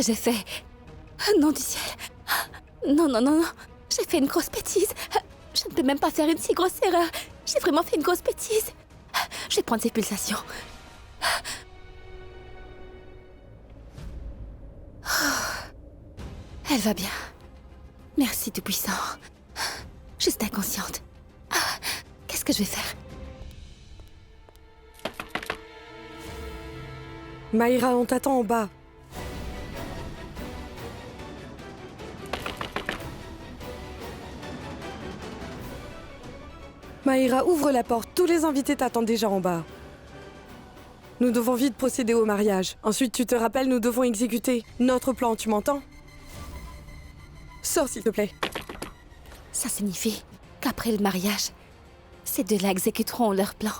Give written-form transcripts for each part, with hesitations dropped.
que j'ai fait? Nom du ciel. Non, non, non, non. J'ai fait une grosse bêtise. Je ne peux même pas faire une si grosse erreur. J'ai vraiment fait une grosse bêtise. Je vais prendre ses pulsations. Elle va bien. Merci, Tout-Puissant. Juste inconsciente. Qu'est-ce que je vais faire? Maïra, on t'attend en bas. Maïra, ouvre la porte. Tous les invités t'attendent déjà en bas. Nous devons vite procéder au mariage. Ensuite, tu te rappelles, nous devons exécuter notre plan, tu m'entends? Sors, s'il te plaît. Ça signifie qu'après le mariage, ces deux-là exécuteront leur plan.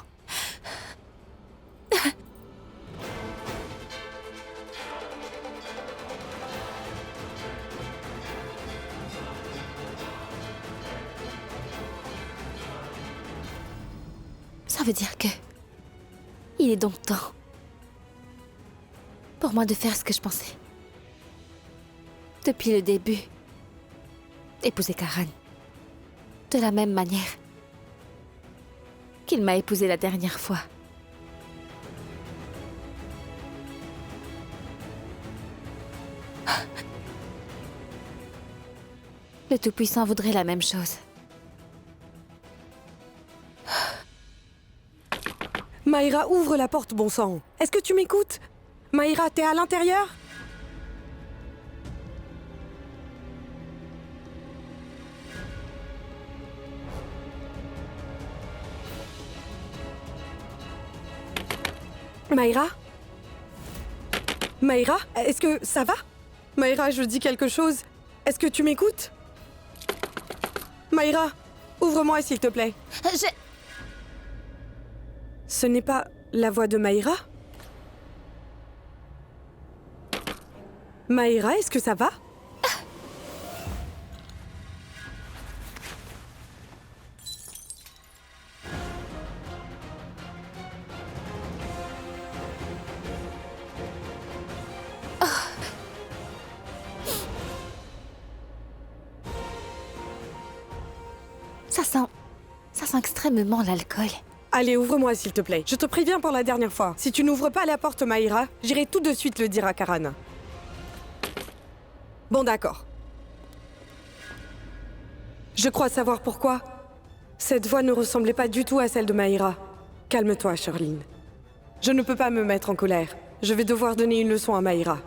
Ça veut dire que... il est donc temps pour moi de faire ce que je pensais. Depuis le début, épouser Karan. De la même manière qu'il m'a épousée la dernière fois. Le Tout-Puissant voudrait la même chose. Maïra, ouvre la porte, bon sang. Est-ce que tu m'écoutes? Maïra, t'es à l'intérieur? Maïra? Maïra, est-ce que ça va? Maïra, je dis quelque chose. Est-ce que tu m'écoutes? Maïra, ouvre-moi s'il te plaît. Ce n'est pas la voix de Maïra? Maïra, est-ce que ça va? Ça sent extrêmement l'alcool. Allez, ouvre-moi s'il te plaît. Je te préviens pour la dernière fois. Si tu n'ouvres pas la porte, Maïra, j'irai tout de suite le dire à Karan. Bon, d'accord. Je crois savoir pourquoi. Cette voix ne ressemblait pas du tout à celle de Maïra. Calme-toi, Charline. Je ne peux pas me mettre en colère. Je vais devoir donner une leçon à Maïra.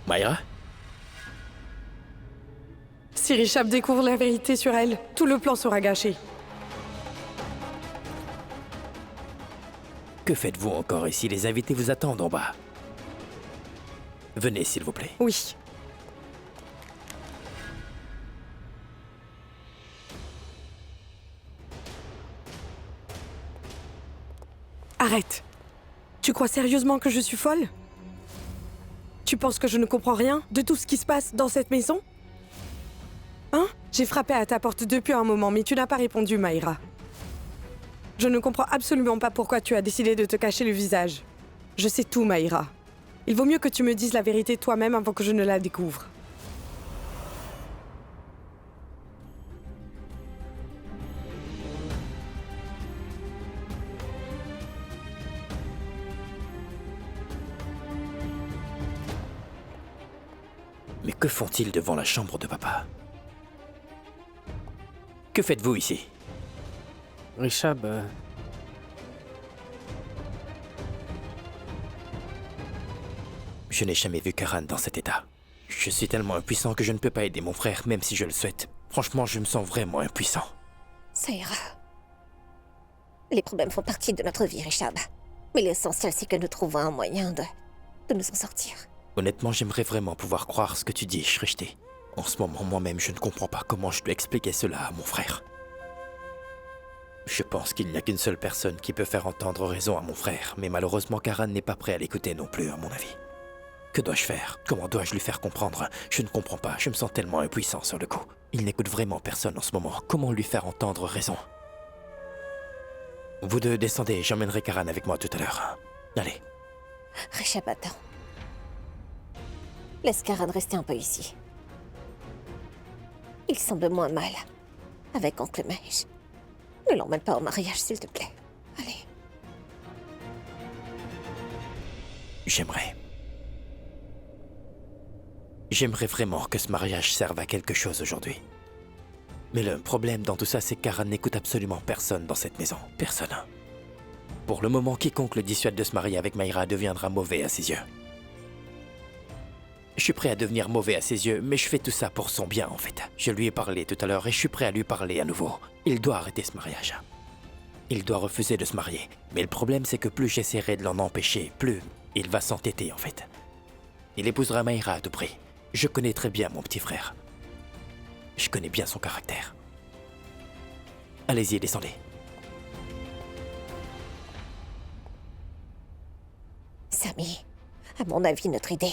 Maïra? Si Richard découvre la vérité sur elle, tout le plan sera gâché. Que faites-vous encore ici? Les invités vous attendent en bas. Venez, s'il vous plaît. Oui. Arrête. Tu crois sérieusement que je suis folle? Tu penses que je ne comprends rien de tout ce qui se passe dans cette maison? Hein? J'ai frappé à ta porte depuis un moment, mais tu n'as pas répondu, Maïra. Je ne comprends absolument pas pourquoi tu as décidé de te cacher le visage. Je sais tout, Maïra. Il vaut mieux que tu me dises la vérité toi-même avant que je ne la découvre. Mais que font-ils devant la chambre de papa? Que faites-vous ici? Richard, Je n'ai jamais vu Karan dans cet état. Je suis tellement impuissant que je ne peux pas aider mon frère, même si je le souhaite. Franchement, je me sens vraiment impuissant. Ça ira. Les problèmes font partie de notre vie, Richard. Mais l'essentiel, c'est que nous trouvons un moyen de nous en sortir. Honnêtement, j'aimerais vraiment pouvoir croire ce que tu dis, Shrishti. En ce moment, moi-même, je ne comprends pas comment je dois expliquer cela à mon frère. Je pense qu'il n'y a qu'une seule personne qui peut faire entendre raison à mon frère, mais malheureusement, Karan n'est pas prêt à l'écouter non plus, à mon avis. Que dois-je faire? Comment dois-je lui faire comprendre? Je ne comprends pas, je me sens tellement impuissant sur le coup. Il n'écoute vraiment personne en ce moment. Comment lui faire entendre raison? Vous deux descendez, j'emmènerai Karan avec moi tout à l'heure. Allez. Richard, attends. Laisse Karan rester un peu ici. Il semble moins mal avec Oncle Mage. Ne l'emmène pas au mariage, s'il te plaît. Allez. J'aimerais vraiment que ce mariage serve à quelque chose aujourd'hui. Mais le problème dans tout ça, c'est que Karan n'écoute absolument personne dans cette maison. Personne. Pour le moment, quiconque le dissuade de se marier avec Mayra deviendra mauvais à ses yeux. Je suis prêt à devenir mauvais à ses yeux, mais je fais tout ça pour son bien, en fait. Je lui ai parlé tout à l'heure et je suis prêt à lui parler à nouveau. Il doit arrêter ce mariage. Il doit refuser de se marier. Mais le problème, c'est que plus j'essaierai de l'en empêcher, plus il va s'entêter, en fait. Il épousera Mayra à tout prix. Je connais très bien mon petit frère. Je connais bien son caractère. Allez-y, descendez. Samy, à mon avis, notre idée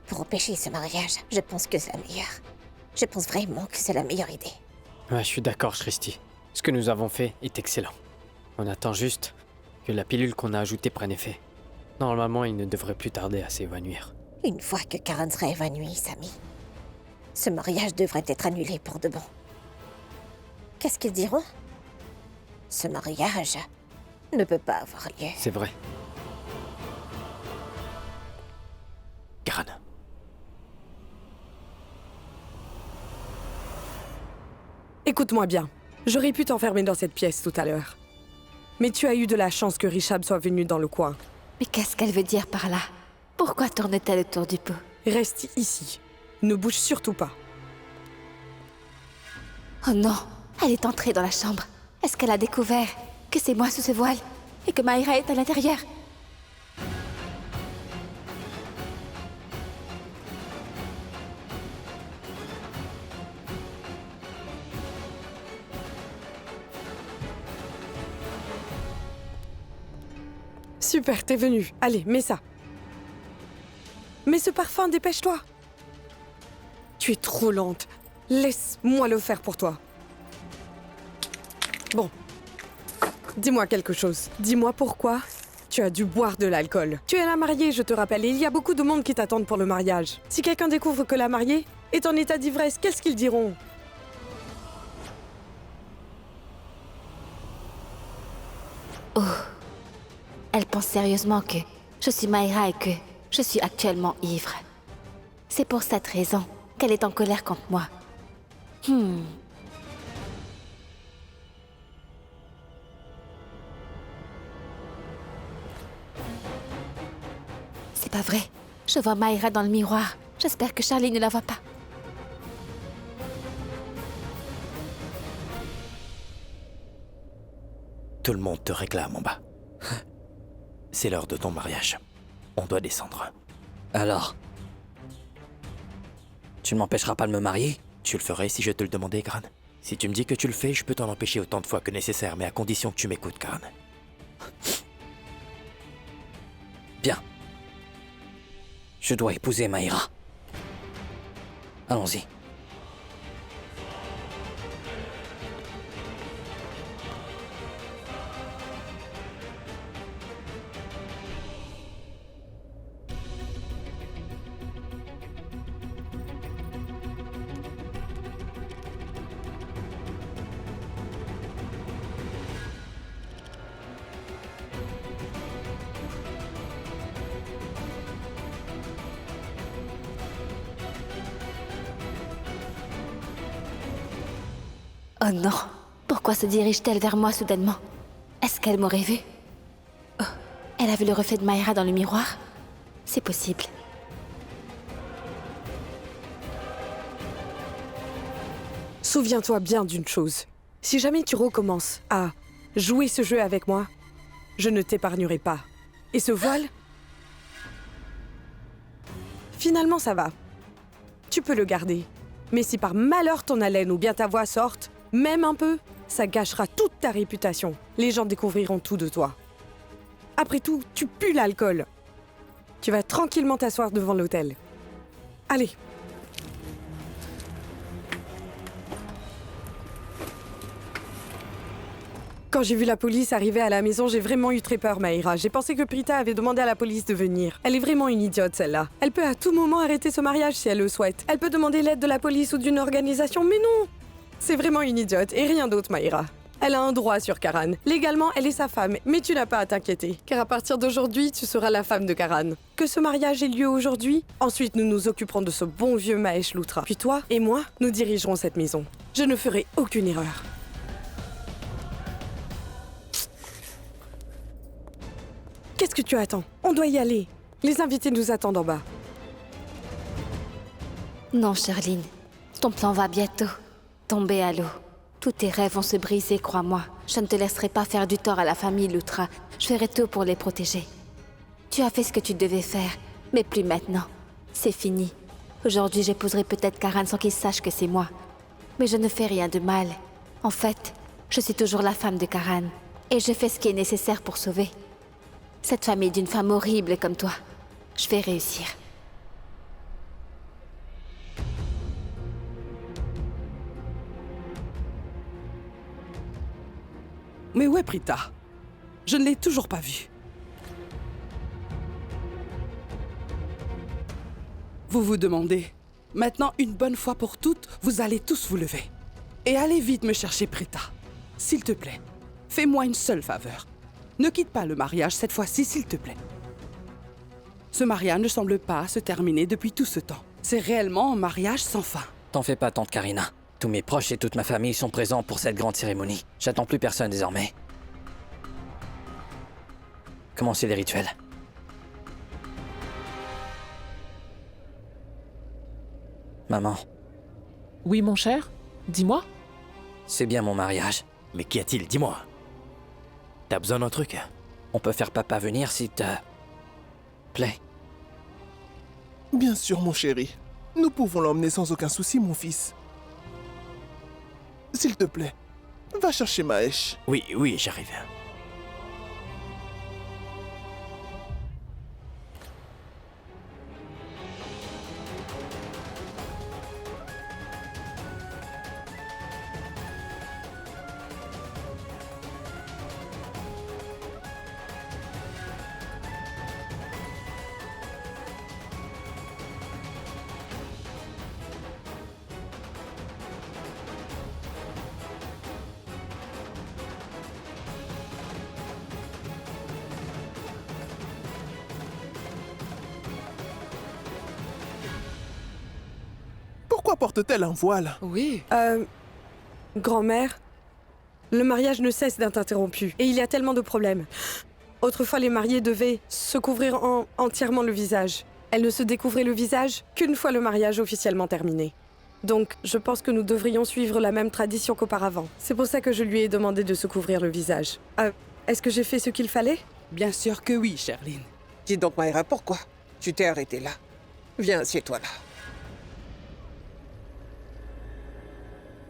pour empêcher ce mariage, je pense que c'est la meilleure. Je pense vraiment que c'est la meilleure idée. Ouais, je suis d'accord, Shristi. Ce que nous avons fait est excellent. On attend juste que la pilule qu'on a ajoutée prenne effet. Normalement, il ne devrait plus tarder à s'évanouir. Une fois que Karan sera évanouie, Samy, ce mariage devrait être annulé pour de bon. Qu'est-ce qu'ils diront? Ce mariage ne peut pas avoir lieu. C'est vrai. Karan. Écoute-moi bien. J'aurais pu t'enfermer dans cette pièce tout à l'heure. Mais tu as eu de la chance que Richard soit venu dans le coin. Mais qu'est-ce qu'elle veut dire par là? Pourquoi tourne-t-elle autour du pot? Reste ici. Ne bouge surtout pas. Oh non, elle est entrée dans la chambre. Est-ce qu'elle a découvert que c'est moi sous ce voile et que Mayra est à l'intérieur? Super, t'es venu. Allez, mets ça. Mets ce parfum, dépêche-toi. Tu es trop lente. Laisse-moi le faire pour toi. Bon. Dis-moi quelque chose. Dis-moi pourquoi tu as dû boire de l'alcool. Tu es la mariée, je te rappelle, et il y a beaucoup de monde qui t'attendent pour le mariage. Si quelqu'un découvre que la mariée est en état d'ivresse, qu'est-ce qu'ils diront? Elle pense sérieusement que je suis Mayra et que je suis actuellement ivre. C'est pour cette raison qu'elle est en colère contre moi. C'est pas vrai. Je vois Mayra dans le miroir. J'espère que Charlie ne la voit pas. Tout le monde te réclame en bas. C'est l'heure de ton mariage. On doit descendre. Alors? Tu ne m'empêcheras pas de me marier? Tu le ferais si je te le demandais, Karan? Si tu me dis que tu le fais, je peux t'en empêcher autant de fois que nécessaire, mais à condition que tu m'écoutes, Karan. Bien. Je dois épouser Mayra. Allons-y. Oh non, pourquoi se dirige-t-elle vers moi soudainement? Est-ce qu'elle m'aurait vu? Oh, elle a vu le reflet de Mayra dans le miroir? C'est possible. Souviens-toi bien d'une chose. Si jamais tu recommences à jouer ce jeu avec moi, je ne t'épargnerai pas. Et ce voile? Finalement, ça va. Tu peux le garder. Mais si par malheur ton haleine ou bien ta voix sortent, même un peu, ça gâchera toute ta réputation. Les gens découvriront tout de toi. Après tout, tu pues l'alcool. Tu vas tranquillement t'asseoir devant l'hôtel. Allez. Quand Quand j'ai vu la police arriver à la maison, j'ai vraiment eu très peur, Maïra. J'ai pensé que Prita avait demandé à la police de venir. Elle est vraiment une idiote, celle-là. Elle peut à tout moment arrêter ce mariage si elle le souhaite. Elle peut demander l'aide de la police ou d'une organisation, mais non! C'est vraiment une idiote, et rien d'autre, Maïra. Elle a un droit sur Karan. Légalement, elle est sa femme, mais tu n'as pas à t'inquiéter, car à partir d'aujourd'hui, tu seras la femme de Karan. Que ce mariage ait lieu aujourd'hui, ensuite nous nous occuperons de ce bon vieux Mahesh Lutra. Puis toi et moi, nous dirigerons cette maison. Je ne ferai aucune erreur. Qu'est-ce que tu attends? On doit y aller. Les invités nous attendent en bas. Non, Sherline. Ton plan va bientôt tomber à l'eau. Tous tes rêves vont se briser, crois-moi. Je ne te laisserai pas faire du tort à la famille Lutra. Je ferai tout pour les protéger. Tu as fait ce que tu devais faire, mais plus maintenant. C'est fini. Aujourd'hui, j'épouserai peut-être Karan sans qu'il sache que c'est moi. Mais je ne fais rien de mal. En fait, je suis toujours la femme de Karan. Et je fais ce qui est nécessaire pour sauver cette famille d'une femme horrible comme toi. Je vais réussir. Mais où est Prita? Je ne l'ai toujours pas vue. Vous vous demandez. Maintenant, une bonne fois pour toutes, vous allez tous vous lever. Et allez vite me chercher Prita. S'il te plaît, fais-moi une seule faveur. Ne quitte pas le mariage cette fois-ci, s'il te plaît. Ce mariage ne semble pas se terminer depuis tout ce temps. C'est réellement un mariage sans fin. T'en fais pas, tante Karina. Tous mes proches et toute ma famille sont présents pour cette grande cérémonie. J'attends plus personne désormais. Commencez les rituels. Maman, Oui, mon cher? Dis-moi. c'est bien mon mariage. Mais qu'y a-t-il? Dis-moi. T'as besoin d'un truc? On peut faire papa venir s'il te plaît. Bien sûr, mon chéri. Nous pouvons l'emmener sans aucun souci, mon fils. S'il te plaît, va chercher Mahesh. Oui, oui, j'arrive. Pourquoi porte-t-elle un voile? Oui. Grand-mère, le mariage ne cesse d'être interrompu et il y a tellement de problèmes. Autrefois, les mariés devaient se couvrir entièrement le visage. Elle ne se découvrait le visage qu'une fois le mariage officiellement terminé. Donc, je pense que nous devrions suivre la même tradition qu'auparavant. C'est pour ça que je lui ai demandé de se couvrir le visage. Est-ce que j'ai fait ce qu'il fallait? Bien sûr que oui, Sherline. Dis donc, Maïra, pourquoi tu t'es arrêtée là? Viens, assieds-toi là.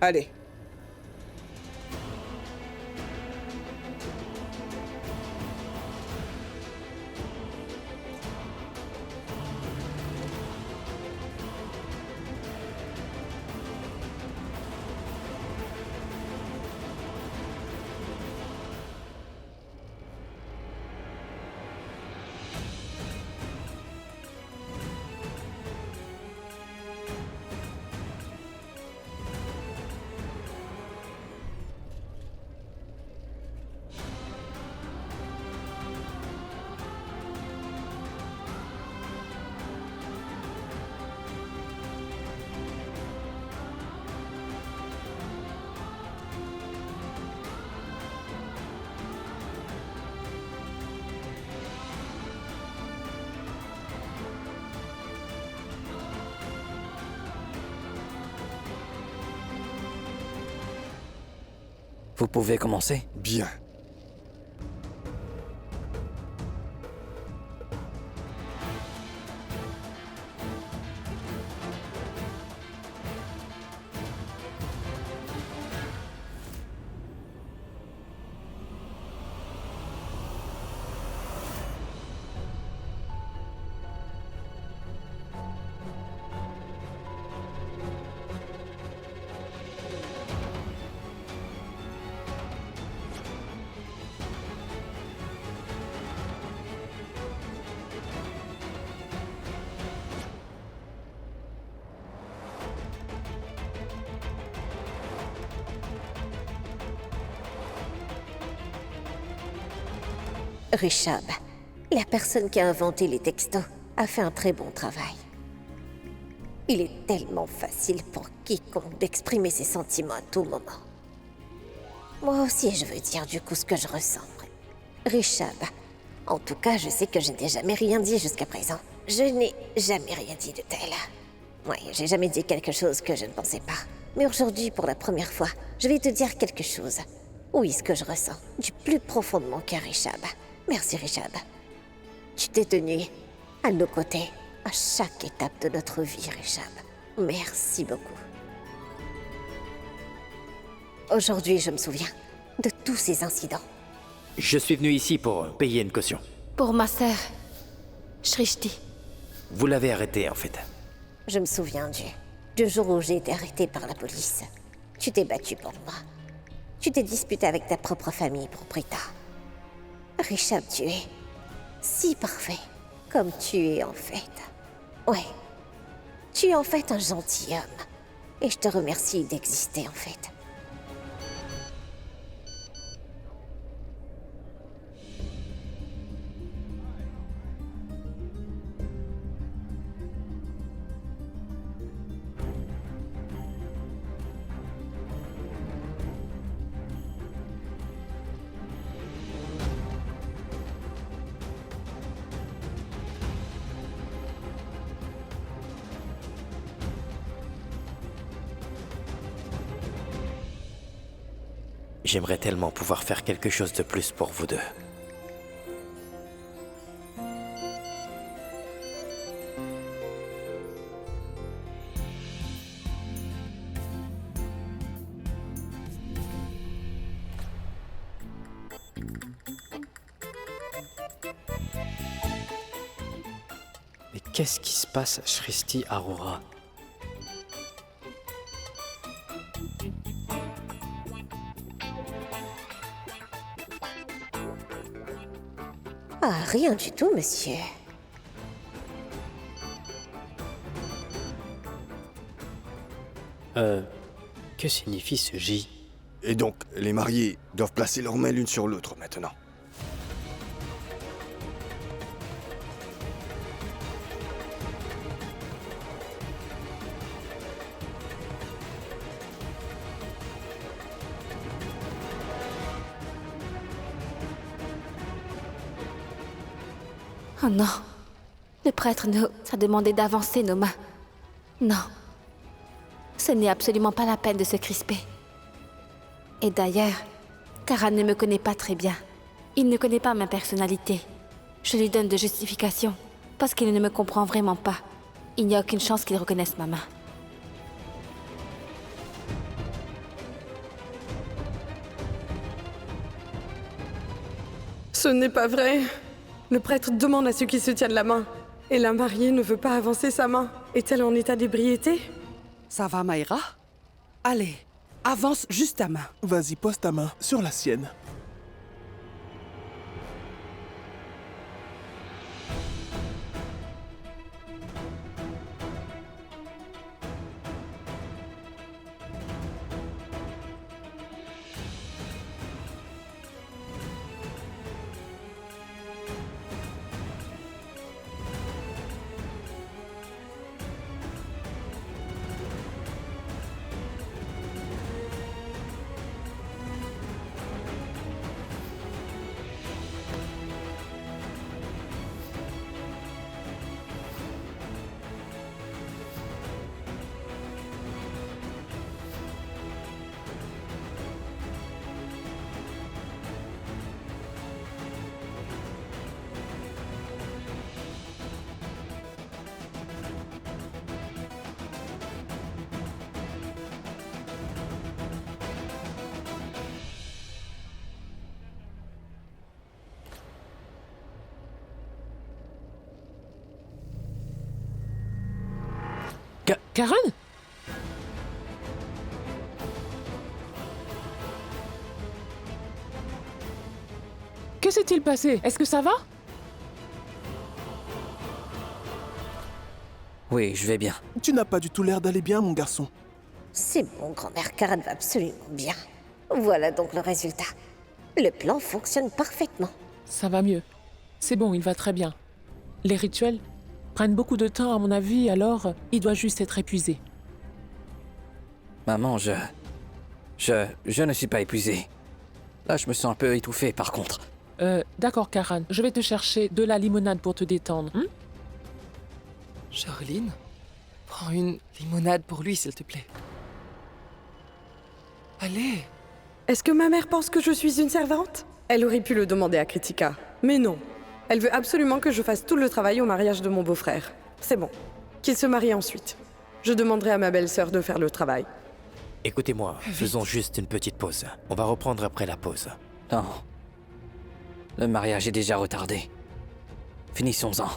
Allez. Vous pouvez commencer? Bien. Rishab, la personne qui a inventé les textos, a fait un très bon travail. Il est tellement facile pour quiconque d'exprimer ses sentiments à tout moment. Moi aussi, je veux dire du coup ce que je ressens. Rishab, en tout cas, je sais que je n'ai jamais rien dit jusqu'à présent. Je n'ai jamais rien dit de tel. Oui, j'ai jamais dit quelque chose que je ne pensais pas. Mais aujourd'hui, pour la première fois, je vais te dire quelque chose. Oui, ce que je ressens, du plus profond de mon cœur, Rishab. Merci, Rishab. Tu t'es tenu à nos côtés, à chaque étape de notre vie, Rishab. Merci beaucoup. Aujourd'hui, je me souviens de tous ces incidents. Je suis venu ici pour payer une caution. Pour ma sœur, Shrishti. Vous l'avez arrêté, en fait. Je me souviens du jour où j'ai été arrêtée par la police. Tu t'es battu pour moi. Tu t'es disputé avec ta propre famille pour Prita. Rishab, tu es si parfait, comme tu es en fait. Ouais, tu es en fait un gentilhomme. Et je te remercie d'exister en fait. J'aimerais tellement pouvoir faire quelque chose de plus pour vous deux. Mais qu'est-ce qui se passe à Shrishti Arora? Ah, rien du tout, monsieur. Que signifie ce J? Et donc, les mariés doivent placer leurs mains l'une sur l'autre maintenant. Oh non. Le prêtre nous a demandé d'avancer nos mains. Non. Ce n'est absolument pas la peine de se crisper. Et d'ailleurs, Karan ne me connaît pas très bien. Il ne connaît pas ma personnalité. Je lui donne de justifications parce qu'il ne me comprend vraiment pas. Il n'y a aucune chance qu'il reconnaisse ma main. Ce n'est pas vrai. Le prêtre demande à ceux qui se tiennent la main. Et la mariée ne veut pas avancer sa main. Est-elle en état d'ébriété? Ça va, Maïra? Allez, avance juste ta main. Vas-y, pose ta main sur la sienne. Karan? Que s'est-il passé? Est-ce que ça va? Oui, je vais bien. Tu n'as pas du tout l'air d'aller bien, mon garçon. C'est bon, grand-mère Karan va absolument bien. Voilà donc le résultat. Le plan fonctionne parfaitement. Ça va mieux. C'est bon, il va très bien. Les rituels prennent beaucoup de temps à mon avis, alors il doit juste être épuisé. Maman, je ne suis pas épuisé. Là, je me sens un peu étouffé, par contre. D'accord, Karan. Je vais te chercher de la limonade pour te détendre. Charline, prends une limonade pour lui, s'il te plaît. Allez. Est-ce que ma mère pense que je suis une servante? Elle aurait pu le demander à Kritika. Mais non. Elle veut absolument que je fasse tout le travail au mariage de mon beau-frère. C'est bon. Qu'il se marie ensuite. Je demanderai à ma belle-sœur de faire le travail. Écoutez-moi, faisons juste une petite pause. On va reprendre après la pause. Non. Le mariage est déjà retardé. Finissons-en.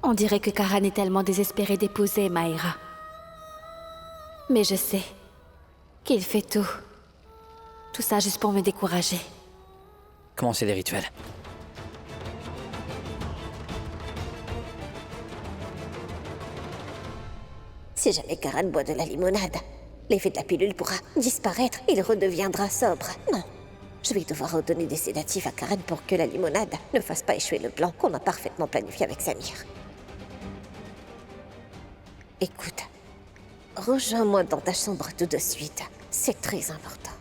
On dirait que Karan est tellement désespéré d'épouser Maïra. Mais je sais qu'il fait tout. Tout ça juste pour me décourager. Commencez les rituels. Si jamais Karan boit de la limonade, l'effet de la pilule pourra disparaître et il redeviendra sobre. Non. Je vais devoir redonner des sédatifs à Karan pour que la limonade ne fasse pas échouer le plan qu'on a parfaitement planifié avec Samir. Écoute, rejoins-moi dans ta chambre tout de suite. C'est très important.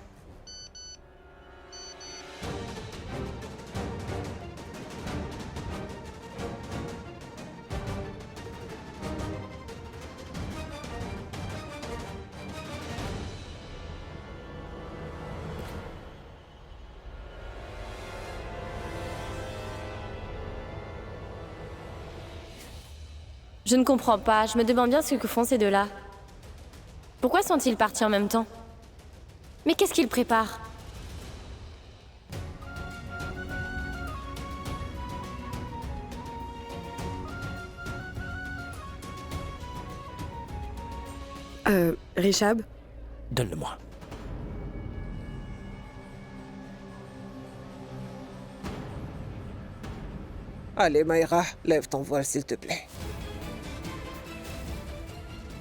Je ne comprends pas, je me demande bien ce que font ces deux-là. Pourquoi sont-ils partis en même temps? Mais qu'est-ce qu'ils préparent? Rishab? Donne-le-moi. Allez, Maïra, lève ton voile, s'il te plaît.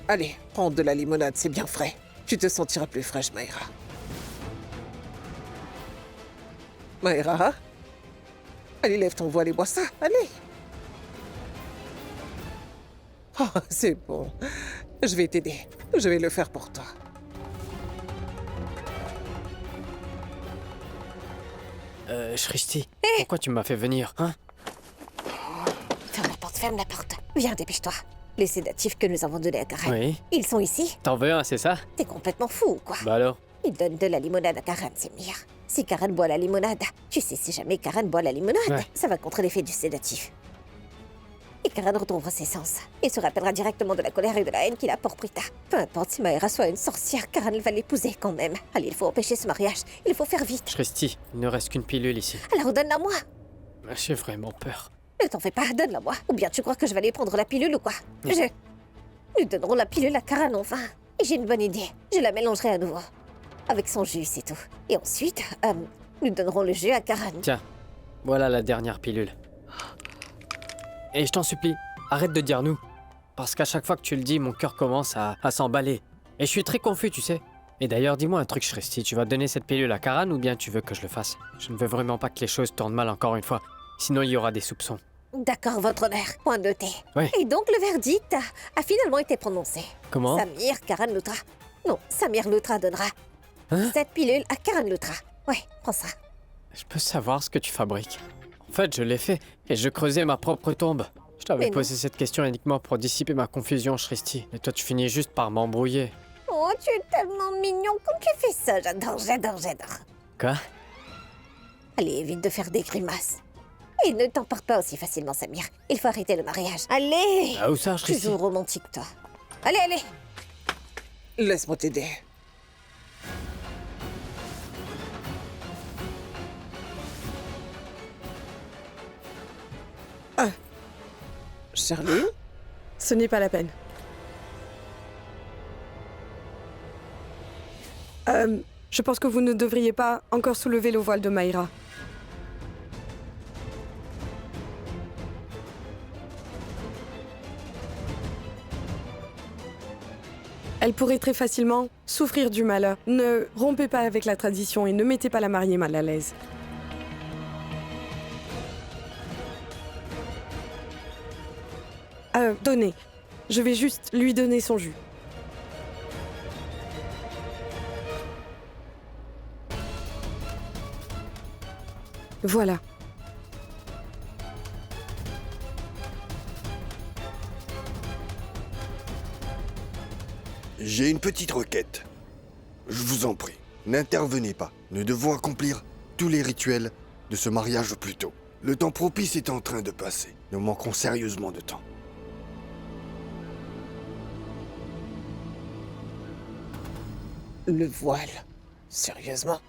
Allez, prends de la limonade, c'est bien frais. Tu te sentiras plus fraîche, Maïra. Maïra? Allez, lève ton voile et bois ça, allez. Oh, c'est bon. Je vais t'aider. Je vais le faire pour toi. Shristi, pourquoi tu m'as fait venir, hein? Ferme la porte. Viens, dépêche-toi. Les sédatifs que nous avons donnés à Karan. Oui. Ils sont ici? T'en veux un, c'est ça? T'es complètement fou ou quoi? Bah alors? Il donne de la limonade à Karan, Samir. Si Karan boit la limonade, tu sais, si jamais Karan boit la limonade, ça va contre l'effet du sédatif. Et Karan retrouvera ses sens. Il se rappellera directement de la colère et de la haine qu'il a pour Prita. Peu importe si Maïra soit une sorcière, Karan va l'épouser quand même. Allez, il faut empêcher ce mariage. Il faut faire vite. Shristi, il ne reste qu'une pilule ici. Alors donne-la moi. J'ai vraiment peur. Ne t'en fais pas, donne-la moi. Ou bien tu crois que je vais aller prendre la pilule ou quoi? Nous donnerons la pilule à Karan enfin. Et j'ai une bonne idée. Je la mélangerai à nouveau. Avec son jus, c'est tout. Et ensuite, nous donnerons le jus à Karan. Tiens, voilà la dernière pilule. Et je t'en supplie, arrête de dire nous. Parce qu'à chaque fois que tu le dis, mon cœur commence à s'emballer. Et je suis très confus, tu sais. Et d'ailleurs, dis-moi un truc, Shristi. Tu vas donner cette pilule à Karan ou bien tu veux que je le fasse? Je ne veux vraiment pas que les choses tournent mal encore une fois. Sinon, il y aura des soupçons. D'accord, votre honneur. Point noté. Ouais. Et donc, le verdict a finalement été prononcé. Comment? Samir Karan Lutra. Non, Samir Lutra donnera cette pilule à Karan Lutra. Ouais, prends ça. Je peux savoir ce que tu fabriques. En fait, je l'ai fait et je creusais ma propre tombe. Je t'avais posé cette question uniquement pour dissiper ma confusion, Shristi. Et toi, tu finis juste par m'embrouiller. Oh, tu es tellement mignon quand tu fais ça. J'adore, j'adore, j'adore. Quoi? Allez, évite de faire des grimaces. Et ne t'emporte pas aussi facilement, Samir. Il faut arrêter le mariage. Allez! Ah, où ça, Shristi? Toujours romantique, toi. Allez, allez! Laisse-moi t'aider. Charline? Ce n'est pas la peine. Je pense que vous ne devriez pas encore soulever le voile de Maïra. Elle pourrait très facilement souffrir du malheur. Ne rompez pas avec la tradition et ne mettez pas la mariée mal à l'aise. Donnez. Je vais juste lui donner son jus. Voilà. J'ai une petite requête. Je vous en prie, n'intervenez pas. Nous devons accomplir tous les rituels de ce mariage plus tôt. Le temps propice est en train de passer. Nous manquons sérieusement de temps. Le voile. Sérieusement?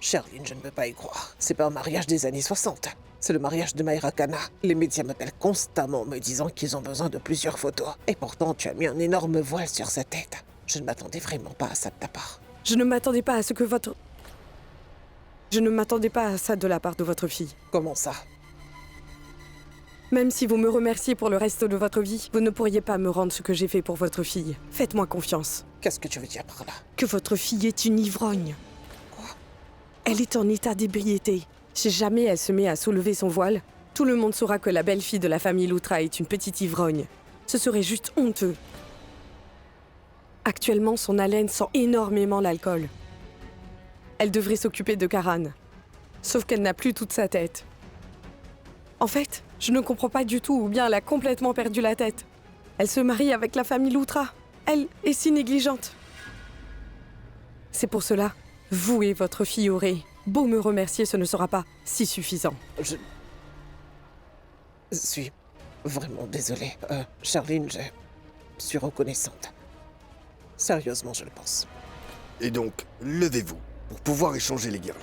Charline, je ne peux pas y croire. C'est pas un mariage des années 60. C'est le mariage de Mayra Kana. Les médias m'appellent constamment me disant qu'ils ont besoin de plusieurs photos. Et pourtant, tu as mis un énorme voile sur sa tête. Je ne m'attendais vraiment pas à ça de ta part. Je ne m'attendais pas à ce que votre... Je ne m'attendais pas à ça de la part de votre fille. Comment ça? Même si vous me remerciez pour le reste de votre vie, vous ne pourriez pas me rendre ce que j'ai fait pour votre fille. Faites-moi confiance. Qu'est-ce que tu veux dire par là? Que votre fille est une ivrogne. Quoi? Elle est en état d'ébriété. Si jamais elle se met à soulever son voile, tout le monde saura que la belle-fille de la famille Loutra est une petite ivrogne. Ce serait juste honteux. Actuellement, son haleine sent énormément l'alcool. Elle devrait s'occuper de Karan. Sauf qu'elle n'a plus toute sa tête. En fait, je ne comprends pas du tout, ou bien elle a complètement perdu la tête. Elle se marie avec la famille Loutra. Elle est si négligente. C'est pour cela, vous et votre fille aurez beau me remercier, ce ne sera pas si suffisant. Je suis vraiment désolée. Charline, je suis reconnaissante. Sérieusement, je le pense. Et donc, levez-vous pour pouvoir échanger les guirlandes.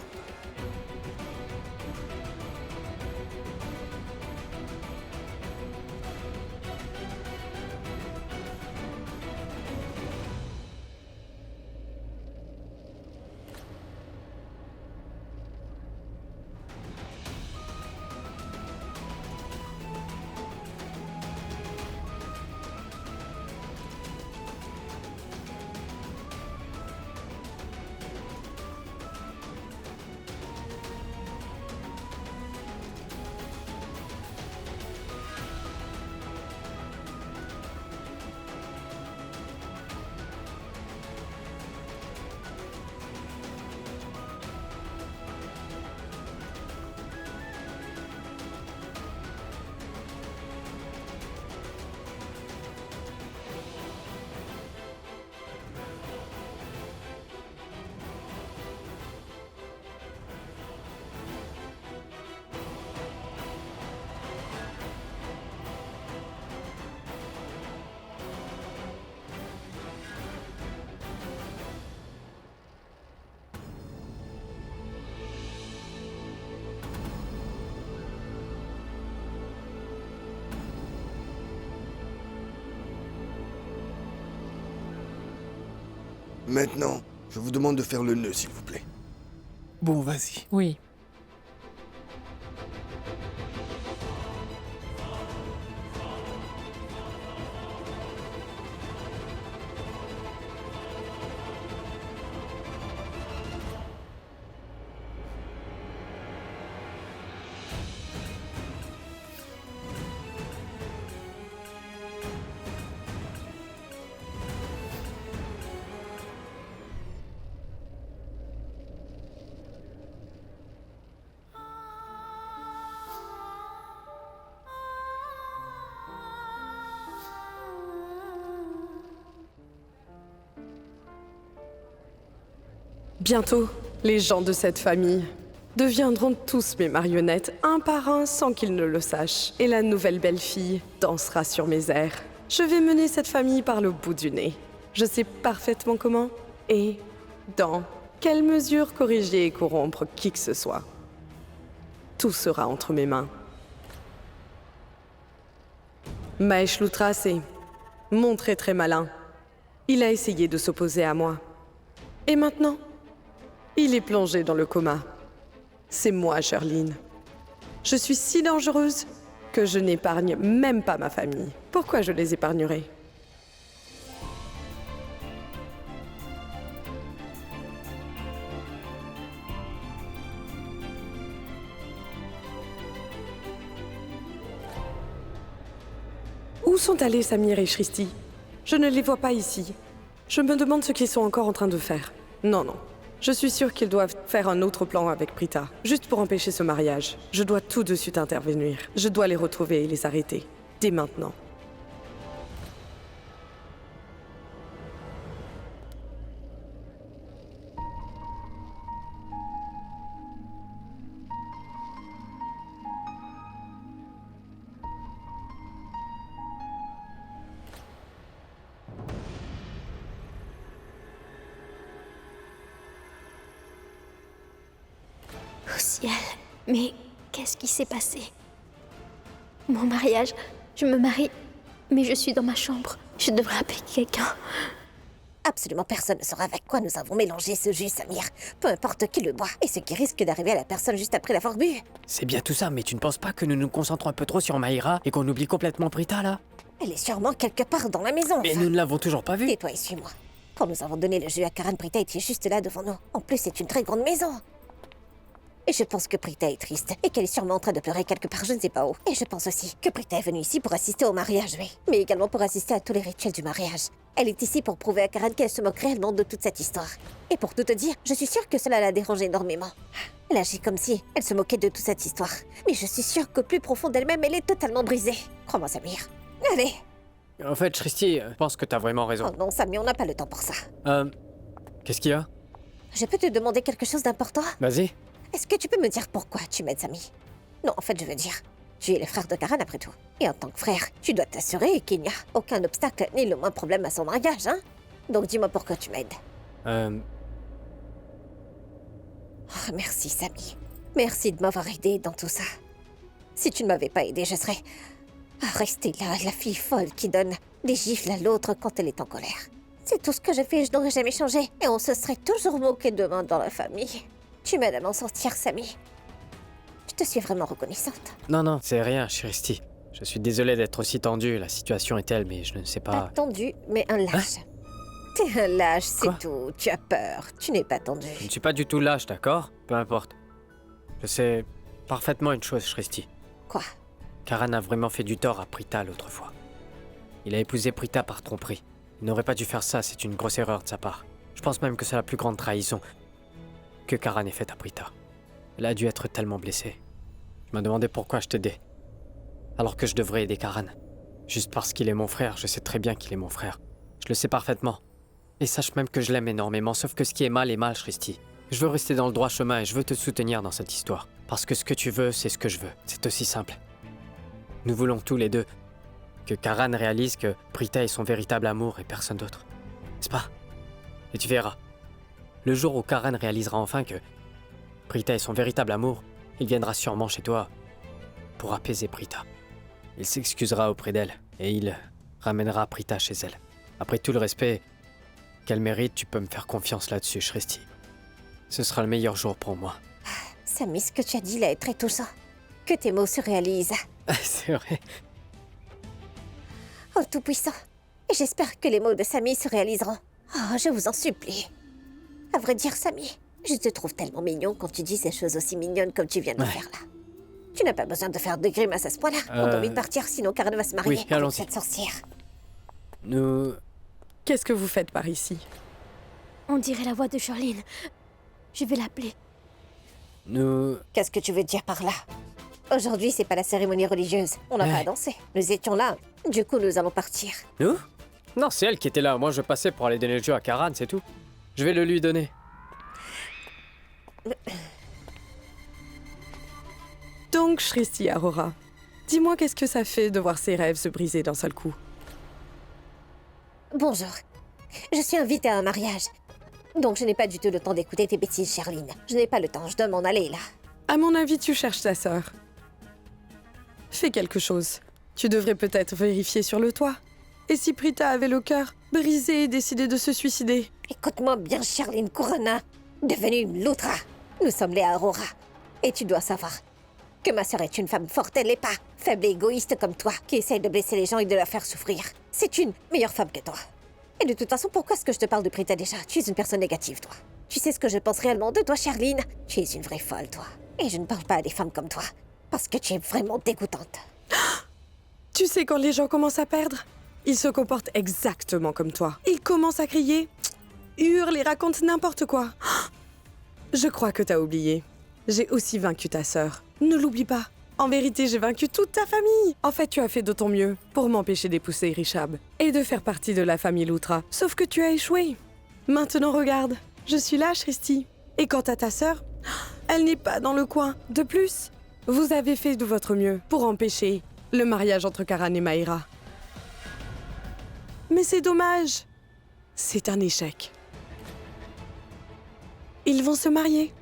Maintenant, je vous demande de faire le nœud, s'il vous plaît. Bon, vas-y. Oui. Bientôt, les gens de cette famille deviendront tous mes marionnettes, un par un, sans qu'ils ne le sachent. Et la nouvelle belle-fille dansera sur mes airs. Je vais mener cette famille par le bout du nez. Je sais parfaitement comment et dans quelle mesure corriger et corrompre qui que ce soit. Tout sera entre mes mains. Mahesh Loutra s'est montré très malin. Il a essayé de s'opposer à moi. Et maintenant, il est plongé dans le coma. C'est moi, Charline. Je suis si dangereuse que je n'épargne même pas ma famille. Pourquoi je les épargnerais ? Où sont allés Samir et Shristi? Je ne les vois pas ici. Je me demande ce qu'ils sont encore en train de faire. Non. Je suis sûre qu'ils doivent faire un autre plan avec Prita, juste pour empêcher ce mariage. Je dois tout de suite intervenir. Je dois les retrouver et les arrêter. Dès maintenant. Au ciel, mais qu'est-ce qui s'est passé? Mon mariage, je me marie, mais je suis dans ma chambre. Je devrais appeler quelqu'un. Absolument personne ne saura avec quoi nous avons mélangé ce jus, Samir. Peu importe qui le boit, et ce qui risque d'arriver à la personne juste après l'avoir bu. C'est bien tout ça, mais tu ne penses pas que nous nous concentrons un peu trop sur Maïra et qu'on oublie complètement Prita, là? Elle est sûrement quelque part dans la maison. Mais nous ne l'avons toujours pas vue. Tais-toi et suis-moi. Quand nous avons donné le jus à Karan, Prita était juste là devant nous. En plus, c'est une très grande maison. Et je pense que Prita est triste, et qu'elle est sûrement en train de pleurer quelque part, je ne sais pas où. Et je pense aussi que Prita est venue ici pour assister au mariage, oui. Mais également pour assister à tous les rituels du mariage. Elle est ici pour prouver à Karan qu'elle se moque réellement de toute cette histoire. Et pour tout te dire, je suis sûre que cela la dérange énormément. Elle agit comme si elle se moquait de toute cette histoire. Mais je suis sûre qu'au plus profond d'elle-même, elle est totalement brisée. Crois-moi, Samir. Allez. En fait, Shristi, je pense que t'as vraiment raison. Oh non, Samir, on n'a pas le temps pour ça. Qu'est-ce qu'il y a? Je peux te demander quelque chose d'important? Vas-y. Est-ce que tu peux me dire pourquoi tu m'aides, Sami? Non, en fait, je veux dire, tu es le frère de Karan après tout. Et en tant que frère, tu dois t'assurer qu'il n'y a aucun obstacle ni le moindre problème à son mariage, hein? Donc dis-moi pourquoi tu m'aides. Euh... Oh, merci, Sami. Merci de m'avoir aidé dans tout ça. Si tu ne m'avais pas aidé, je serais restée là, la fille folle qui donne des gifles à l'autre quand elle est en colère. C'est tout ce que je fais et je n'aurais jamais changé. Et on se serait toujours moqué de moi dans la famille. Tu m'aides à m'en sortir, Sami. Je te suis vraiment reconnaissante. Non, c'est rien, Shristi. Je suis désolé d'être aussi tendu, la situation est telle, mais je ne sais pas... Pas tendu, mais un lâche. T'es un lâche, c'est tout. Tu as peur. Tu n'es pas tendu. Je ne suis pas du tout lâche, d'accord? Peu importe. Je sais parfaitement une chose, Shristi. Quoi? Karan a vraiment fait du tort à Prita l'autre fois. Il a épousé Prita par tromperie. Il n'aurait pas dû faire ça, c'est une grosse erreur de sa part. Je pense même que c'est la plus grande trahison que Karan ait faite à Prita. Elle a dû être tellement blessée. Je me demandais pourquoi je t'aidais. Alors que je devrais aider Karan. Juste parce qu'il est mon frère, je sais très bien qu'il est mon frère. Je le sais parfaitement. Et sache même que je l'aime énormément, sauf que ce qui est mal, Shristi. Je veux rester dans le droit chemin et je veux te soutenir dans cette histoire. Parce que ce que tu veux, c'est ce que je veux. C'est aussi simple. Nous voulons tous les deux que Karan réalise que Prita est son véritable amour et personne d'autre. N'est-ce pas? Et tu verras. Le jour où Karan réalisera enfin que Prita est son véritable amour, il viendra sûrement chez toi pour apaiser Prita. Il s'excusera auprès d'elle et il ramènera Prita chez elle. Après tout le respect qu'elle mérite, tu peux me faire confiance là-dessus, Shristi. Ce sera le meilleur jour pour moi. Sami, ce que tu as dit là est très touchant. Que tes mots se réalisent. C'est vrai. Oh, Tout-Puissant. Et j'espère que les mots de Sami se réaliseront. Oh, je vous en supplie. À vrai dire, Sami, je te trouve tellement mignon quand tu dis ces choses aussi mignonnes comme tu viens de le faire là. Tu n'as pas besoin de faire de grimaces à ce point-là. On doit vite partir, sinon Karan va se marier avec cette sorcière. Nous... Qu'est-ce que vous faites par ici? On dirait la voix de Charline. Je vais l'appeler. Nous... Qu'est-ce que tu veux dire par là? Aujourd'hui, c'est pas la cérémonie religieuse. On n'a pas à danser. Nous étions là. Du coup, nous allons partir. Nous? Non, c'est elle qui était là. Moi, je passais pour aller donner le jeu à Karan, c'est tout. Je vais le lui donner. Donc, Shristi Aurora, dis-moi qu'est-ce que ça fait de voir ses rêves se briser d'un seul coup? Bonjour. Je suis invitée à un mariage. Donc je n'ai pas du tout le temps d'écouter tes bêtises, Charline. Je n'ai pas le temps, je dois m'en aller, là. À mon avis, tu cherches ta sœur. Fais quelque chose. Tu devrais peut-être vérifier sur le toit. Et si Prita avait le cœur brisé et décidé de se suicider? Écoute-moi bien, Charline Corona. Devenue une loutra. Nous sommes les Aurora. Et tu dois savoir que ma sœur est une femme forte, elle n'est pas faible et égoïste comme toi, qui essaye de blesser les gens et de la faire souffrir. C'est une meilleure femme que toi. Et de toute façon, pourquoi est-ce que je te parle de Prita déjà? Tu es une personne négative, toi. Tu sais ce que je pense réellement de toi, Charline? Tu es une vraie folle, toi. Et je ne parle pas à des femmes comme toi, parce que tu es vraiment dégoûtante. Tu sais, quand les gens commencent à perdre, ils se comportent exactement comme toi. Ils commencent à crier, hurlent et racontent n'importe quoi. Je crois que t'as oublié. J'ai aussi vaincu ta sœur. Ne l'oublie pas. En vérité, j'ai vaincu toute ta famille. En fait, tu as fait de ton mieux pour m'empêcher d'épouser Richab et de faire partie de la famille Loutra. Sauf que tu as échoué. Maintenant, regarde. Je suis là, Shristi. Et quant à ta sœur, elle n'est pas dans le coin. De plus, vous avez fait de votre mieux pour empêcher le mariage entre Karan et Maïra. Mais c'est dommage. C'est un échec. Ils vont se marier.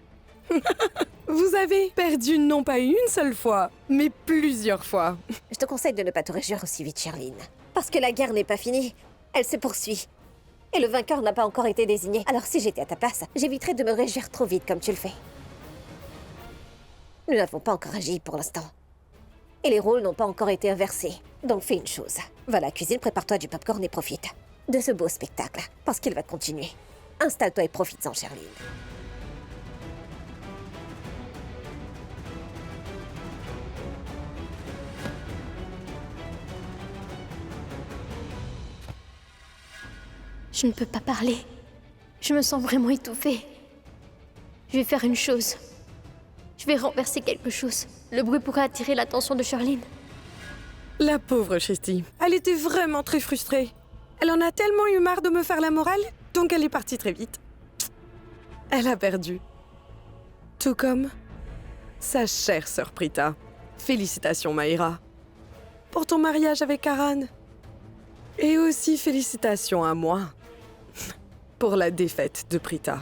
Vous avez perdu non pas une seule fois, mais plusieurs fois. Je te conseille de ne pas te réjouir aussi vite, Sherline. Parce que la guerre n'est pas finie. Elle se poursuit. Et le vainqueur n'a pas encore été désigné. Alors si j'étais à ta place, j'éviterais de me réjouir trop vite comme tu le fais. Nous n'avons pas encore agi pour l'instant. Et les rôles n'ont pas encore été inversés. Donc fais une chose. Va à la cuisine, prépare-toi du popcorn et profite de ce beau spectacle. Parce qu'il va continuer. Installe-toi et profite-en, Sherline. Je ne peux pas parler. Je me sens vraiment étouffée. Je vais faire une chose. Je vais renverser quelque chose. Le bruit pourrait attirer l'attention de Sherline. La pauvre Shristi. Elle était vraiment très frustrée. Elle en a tellement eu marre de me faire la morale, donc elle est partie très vite. Elle a perdu. Tout comme sa chère sœur Prita. Félicitations, Maïra. Pour ton mariage avec Karan. Et aussi félicitations à moi. Pour la défaite de Prita.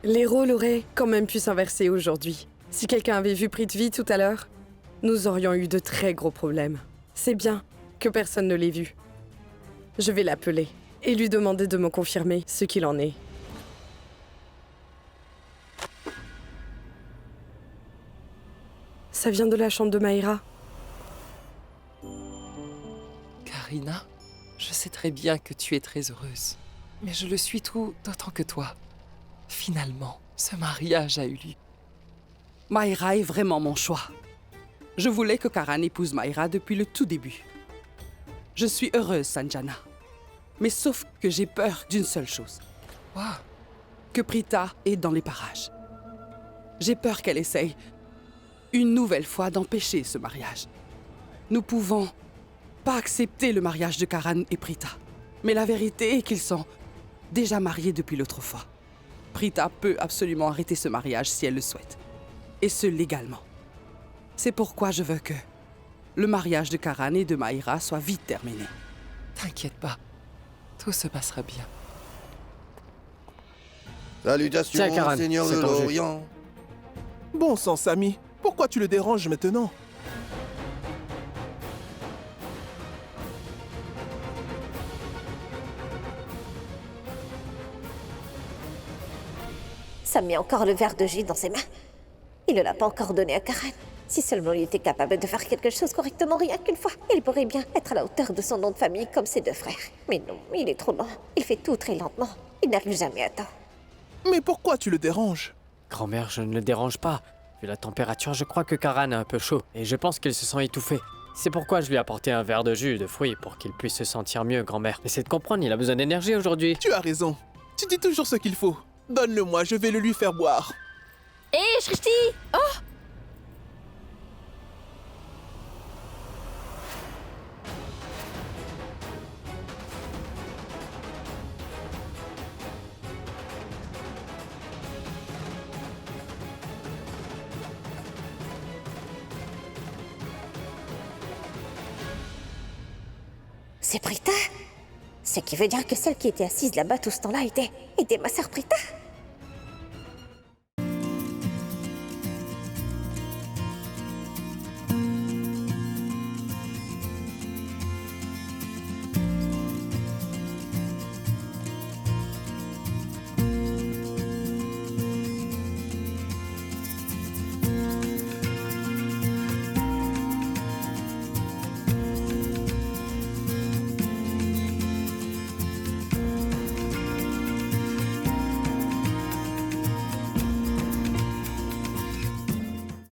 Les rôles auraient quand même pu s'inverser aujourd'hui. Si quelqu'un avait vu Prithvi tout à l'heure, nous aurions eu de très gros problèmes. C'est bien que personne ne l'ait vu. Je vais l'appeler et lui demander de me confirmer ce qu'il en est. Ça vient de la chambre de Maïra. Karina, je sais très bien que tu es très heureuse. Mais je le suis tout autant que toi. Finalement, ce mariage a eu lieu. Maïra est vraiment mon choix. Je voulais que Karan épouse Maïra depuis le tout début. Je suis heureuse, Sanjana. Mais sauf que j'ai peur d'une seule chose. Quoi? Que Prita est dans les parages. J'ai peur qu'elle essaye une nouvelle fois d'empêcher ce mariage. Nous pouvons pas accepter le mariage de Karan et Prita. Mais la vérité est qu'ils sont déjà mariés depuis l'autre fois. Prita peut absolument arrêter ce mariage si elle le souhaite. Et ce, légalement. C'est pourquoi je veux que le mariage de Karan et de Maïra soit vite terminé. T'inquiète pas. Tout se passera bien. Salutations, Tiens, Karan, Seigneur de c'est ton jeu. l'Orient. Bon sang, Sami, pourquoi tu le déranges maintenant? Sam met encore le verre de jus dans ses mains. Il ne l'a pas encore donné à Karan. Si seulement il était capable de faire quelque chose correctement rien qu'une fois, il pourrait bien être à la hauteur de son nom de famille comme ses deux frères. Mais non, il est trop lent. Il fait tout très lentement. Il n'arrive jamais à temps. Mais pourquoi tu le déranges? Grand-mère, je ne le dérange pas. Vu la température, je crois que Karan est un peu chaud et je pense qu'il se sent étouffé. C'est pourquoi je lui ai apporté un verre de jus de fruits pour qu'il puisse se sentir mieux, grand-mère. Essayez de comprendre, il a besoin d'énergie aujourd'hui. Tu as raison. Tu dis toujours ce qu'il faut. Donne-le-moi, je vais le lui faire boire. Hé, Shrishti! Oh! C'est Prita? Ce qui veut dire que celle qui était assise là-bas tout ce temps-là était ma sœur Prita?